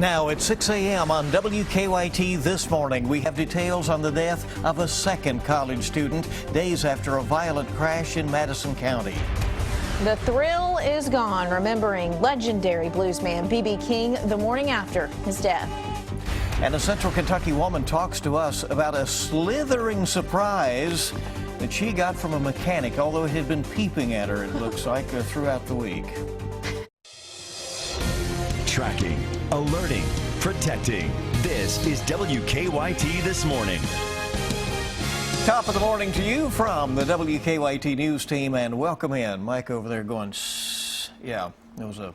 Now at 6 a.m. on WKYT this morning, we have details on the death of a second college student days after a violent crash in Madison County. The thrill is gone, remembering legendary bluesman B.B. King the morning after his death. And a Central Kentucky woman talks to us about a slithering surprise that she got from a mechanic, although it had been peeping at her, it looks like, throughout the week. Tracking, alerting, protecting. This is WKYT This Morning. Top of the morning to you from the WKYT News team, and welcome in. Mike over there going, shh. Yeah, there was a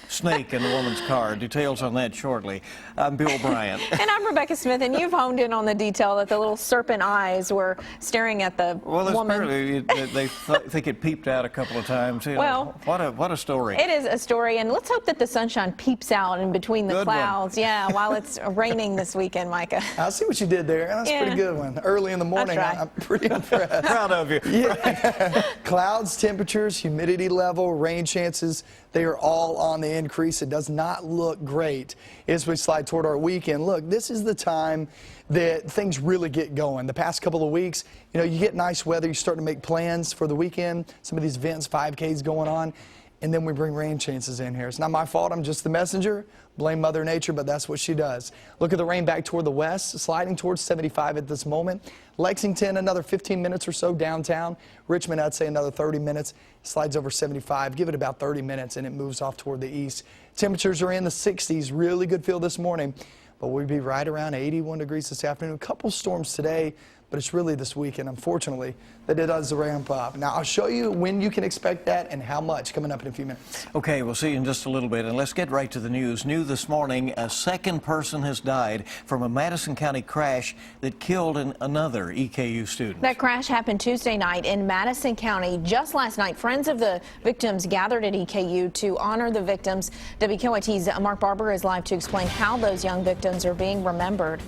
snake in the woman's car. Details on that shortly. I'm Bill Bryant. And I'm Rebecca Smith, and you've honed in on the detail that the little serpent eyes were staring at the woman. Apparently they think it peeped out a couple of times. You know, what a story. It is a story, and let's hope that the sunshine peeps out in between the clouds. Yeah, while it's raining this weekend, Micah. I see what you did there. That's a pretty good one. Early in the morning, I'm pretty impressed. Proud of you. Yeah. Clouds, temperatures, humidity level, rain chances, they are all on the increase. It does not look great as we slide toward our weekend. Look, this is the time that things really get going. The past couple of weeks, you know, you get nice weather, you start to make plans for the weekend, some of these events, 5Ks going on, and then we bring rain chances in here. It's not my fault, I'm just the messenger. Blame Mother Nature, but that's what she does. Look at the rain back toward the west, sliding towards 75 at this moment. Lexington, another 15 minutes or so downtown. Richmond, I'd say another 30 minutes. Slides over 75. Give it about 30 minutes, and it moves off toward the east. Temperatures are in the 60s. Really good feel this morning, but we'll be right around 81 degrees this afternoon. A couple storms today, but it's really this weekend, unfortunately, that it does ramp up. Now, I'll show you when you can expect that and how much coming up in a few minutes. Okay, we'll see you in just a little bit, and let's get right to the news. New this morning, a second person has died from a Madison County crash that killed another EKU student. That crash happened Tuesday night in Madison County. Just last night, friends of the victims gathered at EKU to honor the victims. WKYT's Mark Barber is live to explain how those young victims are being remembered.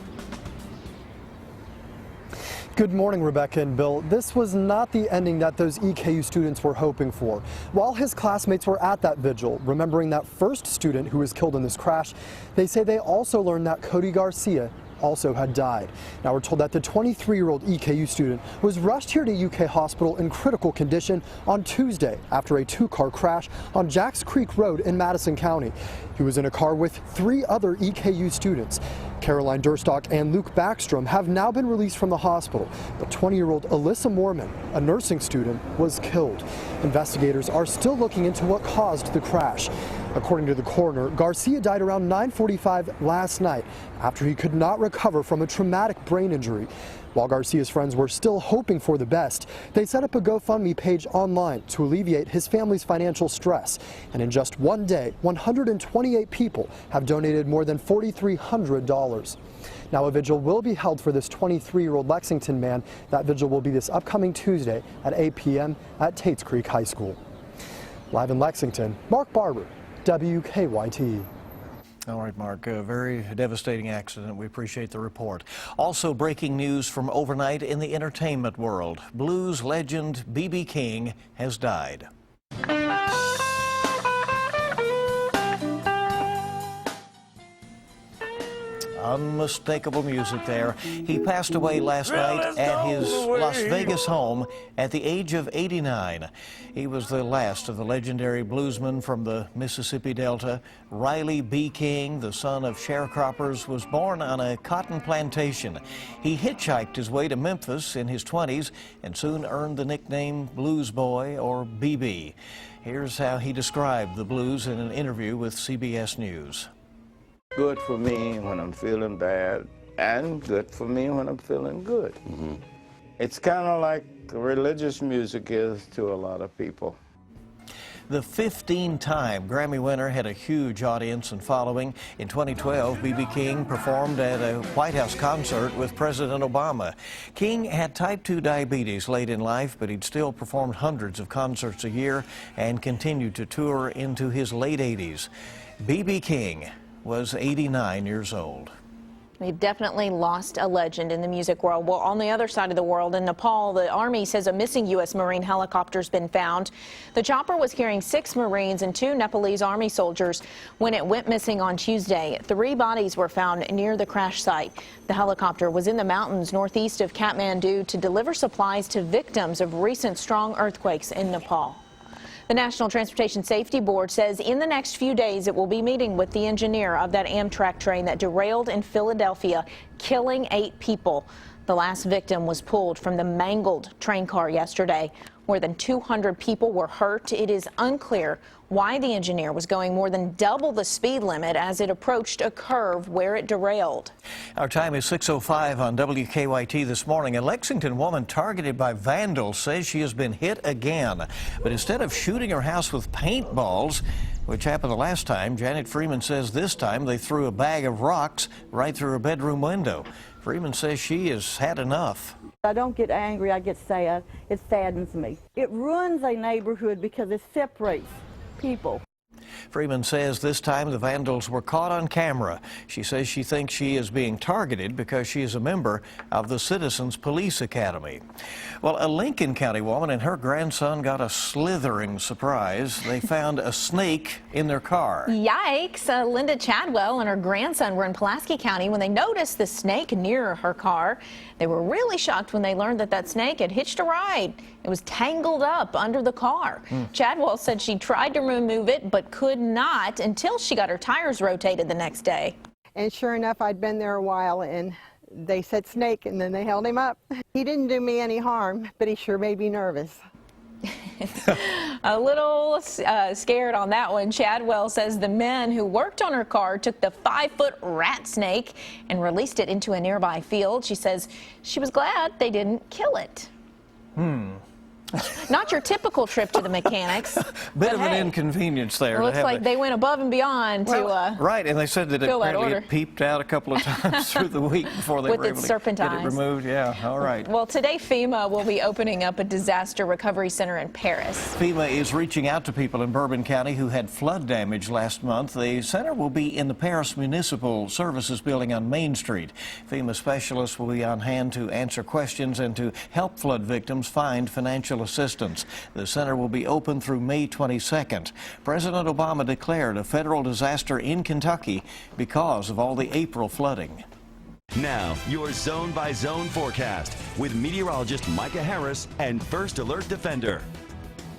Good morning, Rebecca and Bill. This was not the ending that those EKU students were hoping for. While his classmates were at that vigil, remembering that first student who was killed in this crash, they say they also learned that Cody Garcia also had died. Now we're told that the 23-year-old EKU student was rushed here to UK Hospital in critical condition on Tuesday after a two-car crash on Jacks Creek Road in Madison County. He was in a car with 3 other EKU students. Caroline Durstock and Luke Backstrom have now been released from the hospital, but 20-year-old Alyssa Moorman, a nursing student, was killed. Investigators are still looking into what caused the crash. According to the coroner, Garcia died around 9:45 last night after he could not recover from a traumatic brain injury. While Garcia's friends were still hoping for the best, they set up a GoFundMe page online to alleviate his family's financial stress. And in just one day, 128 people have donated more than $4,300. Now a vigil will be held for this 23-year-old Lexington man. That vigil will be this upcoming Tuesday at 8 p.m. at Tates Creek High School. Live in Lexington, Mark Barber, WKYT. All right, Mark, a very devastating accident. We appreciate the report. Also breaking news from overnight in the entertainment world. Blues legend B.B. King has died. Unmistakable music there. He passed away last night at his Las Vegas home at the age of 89. He was the last of the legendary bluesmen from the Mississippi Delta. Riley B. King, the son of sharecroppers, was born on a cotton plantation. He hitchhiked his way to Memphis in his 20s and soon earned the nickname Blues Boy, or BB. Here's how he described the blues in an interview with CBS News. Good for me when I'm feeling bad, and good for me when I'm feeling good. It's kind of like religious music is to a lot of people. The 15-time Grammy winner had a huge audience and following. In 2012, B.B. King performed at a White House concert with President Obama. King had type 2 diabetes late in life, but he'd still performed hundreds of concerts a year and continued to tour into his late 80s. B.B. King was 89 years old. We've definitely lost a legend in the music world. Well, on the other side of the world, in Nepal, the Army says a missing U.S. Marine helicopter has been found. The chopper was carrying 6 Marines and 2 Nepalese Army soldiers when it went missing on Tuesday. 3 bodies were found near the crash site. The helicopter was in the mountains northeast of Kathmandu to deliver supplies to victims of recent strong earthquakes in Nepal. The National Transportation Safety Board says in the next few days it will be meeting with the engineer of that Amtrak train that derailed in Philadelphia, killing 8 people. The last victim was pulled from the mangled train car yesterday. More than 200 people were hurt. It is unclear why the engineer was going more than double the speed limit as it approached a curve where it derailed. Our time is 6:05 on WKYT this morning. A Lexington woman targeted by vandals says she has been hit again. But instead of shooting her house with paintballs, which happened the last time, Janet Freeman says this time they threw a bag of rocks right through her bedroom window. Freeman says she has had enough. I don't get angry, I get sad. It saddens me. It ruins a neighborhood because it separates people. Freeman says this time the vandals were caught on camera. She says she thinks she is being targeted because she is a member of the Citizens Police Academy. Well, a Lincoln County woman and her grandson got a slithering surprise. They found a snake in their car. Yikes! Linda Chadwell and her grandson were in Pulaski County when they noticed the snake near her car. They were really shocked when they learned that that snake had hitched a ride. It was tangled up under the car. Chadwell said she tried to remove it but could not until she got her tires rotated the next day. And sure enough, I'd been there a while and they said snake and then they held him up. He didn't do me any harm, but he sure made me nervous. A little scared on that one. Chadwell says the men who worked on her car took the 5-foot rat snake and released it into a nearby field. She says she was glad they didn't kill it. Not your typical trip to the mechanics. Bit of an inconvenience there. It looks like they went above and beyond to right, and they said that apparently it peeped out a couple of times through the week before they were able to get it removed. Yeah, all right. Well, today FEMA will be opening up a disaster recovery center in Paris. FEMA is reaching out to people in Bourbon County who had flood damage last month. The center will be in the Paris Municipal Services building on Main Street. FEMA specialists will be on hand to answer questions and to help flood victims find financial assistance. The center will be open through May 22nd. President Obama declared a federal disaster in Kentucky because of all the April flooding. Now, your zone-by-zone forecast with meteorologist Micah Harris and First Alert Defender.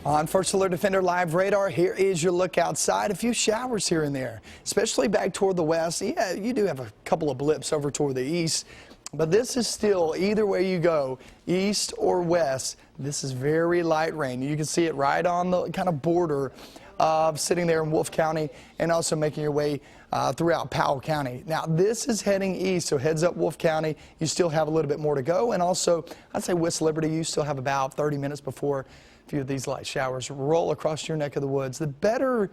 On First Alert Defender Live Radar, here is your look outside. A few showers here and there, especially back toward the west. Yeah, you do have a couple of blips over toward the east. But this is still, either way you go, east or west, this is very light rain. You can see it right on the kind of border of sitting there in Wolfe County and also making your way throughout Powell County. Now, this is heading east, so heads up Wolfe County. You still have a little bit more to go. And also, I'd say West Liberty, you still have about 30 minutes before a few of these light showers roll across your neck of the woods. The better,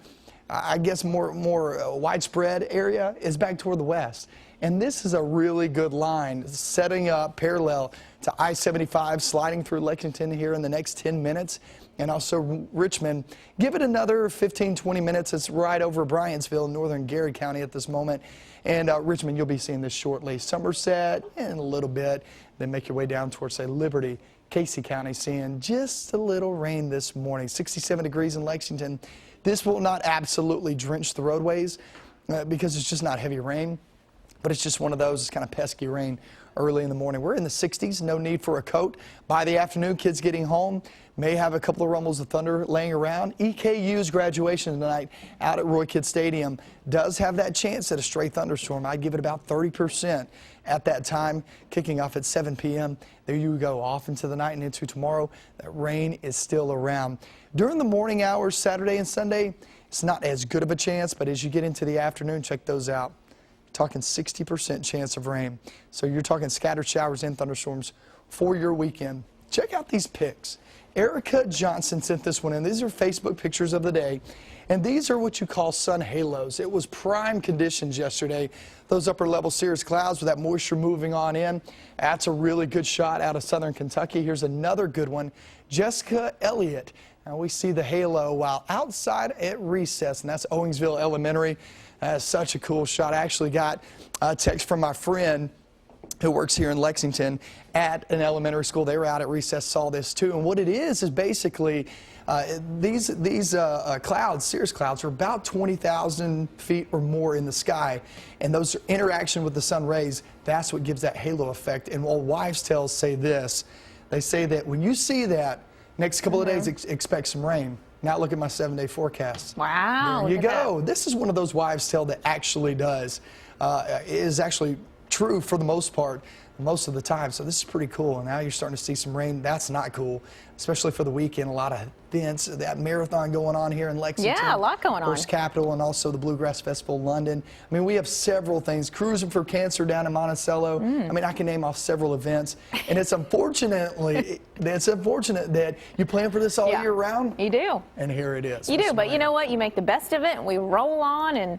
I guess, more widespread area is back toward the west. And this is a really good line setting up parallel to I-75, sliding through Lexington here in the next 10 minutes. And also Richmond. Give it another 15, 20 minutes. It's right over Bryantsville, northern Gary County at this moment. And Richmond, you'll be seeing this shortly. Somerset in a little bit. Then make your way down towards, say, Liberty. Casey County seeing just a little rain this morning. 67 degrees in Lexington. This will not absolutely drench the roadways because it's just not heavy rain. But it's just one of those, it's kind of pesky rain early in the morning. We're in the 60s, no need for a coat. By the afternoon, kids getting home may have a couple of rumbles of thunder laying around. EKU's graduation tonight out at Roy Kidd Stadium does have that chance at a stray thunderstorm. I'd give it about 30% at that time, kicking off at 7 p.m. There you go, off into the night and into tomorrow. That rain is still around. During the morning hours, Saturday and Sunday, it's not as good of a chance, but as you get into the afternoon, check those out. Talking 60% chance of rain. So you're talking scattered showers and thunderstorms for your weekend. Check out these pics. Erica Johnson sent this one in. These are Facebook pictures of the day. And these are what you call sun halos. It was prime conditions yesterday. Those upper level cirrus clouds with that moisture moving on in. That's a really good shot out of southern Kentucky. Here's another good one. Jessica Elliott. Now we see the halo while outside at recess, and that's Owingsville Elementary. That's such a cool shot. I actually got a text from my friend who works here in Lexington at an elementary school. They were out at recess, saw this too. And what it is basically these clouds, cirrus clouds, are about 20,000 feet or more in the sky. And those interaction with the sun rays, that's what gives that halo effect. And old wives' tales say this. They say that when you see that, next couple of days, expect some rain. Now look at my 7-day forecast. Wow. There you go. This is one of those wives' tale that actually does. Is actually true for the most part, most of the time. So this is pretty cool. And now you're starting to see some rain. That's not cool, especially for the weekend. A lot of events, that marathon going on here in Lexington. Yeah, a lot going on. First Capital, and also the Bluegrass Festival in London. I mean, we have several things. Cruising for Cancer down in Monticello. I mean, I can name off several events. And it's unfortunate that you plan for this all year round. You do. And here it is. You do, but you know what? You make the best of it, and we roll on and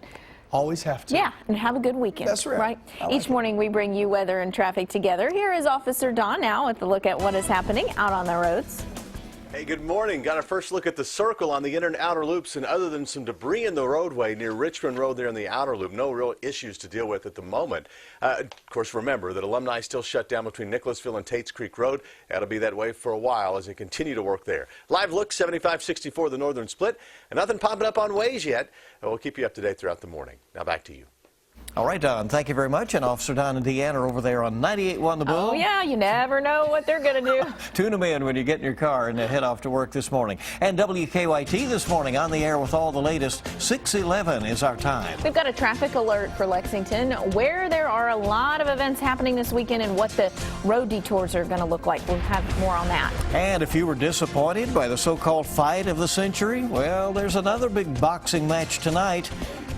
always have to. Yeah, and have a good weekend. That's right. Each morning we bring you weather and traffic together. Here is Officer Don now with a look at what is happening out on the roads. Hey, good morning. Got a first look at the circle on the inner and outer loops, and other than some debris in the roadway near Richmond Road there in the outer loop, no real issues to deal with at the moment. Of course, remember that Alumni still shut down between Nicholasville and Tates Creek Road. That'll be that way for a while as they continue to work there. Live look 75-64 the northern split, and nothing popping up on Waze yet. We'll keep you up to date throughout the morning. Now back to you. All right, Don, thank you very much. And Officer Don and Deanna are over there on 98.1 The Bull. Oh, yeah, you never know what they're going to do. Tune them in when you get in your car and head off to work this morning. And WKYT this morning on the air with all the latest. 6:11 is our time. We've got a traffic alert for Lexington where there are a lot of events happening this weekend and what the road detours are going to look like. We'll have more on that. And if you were disappointed by the so-called fight of the century, well, there's another big boxing match tonight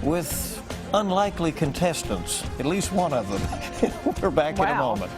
with unlikely contestants, at least one of them. We're back in a moment.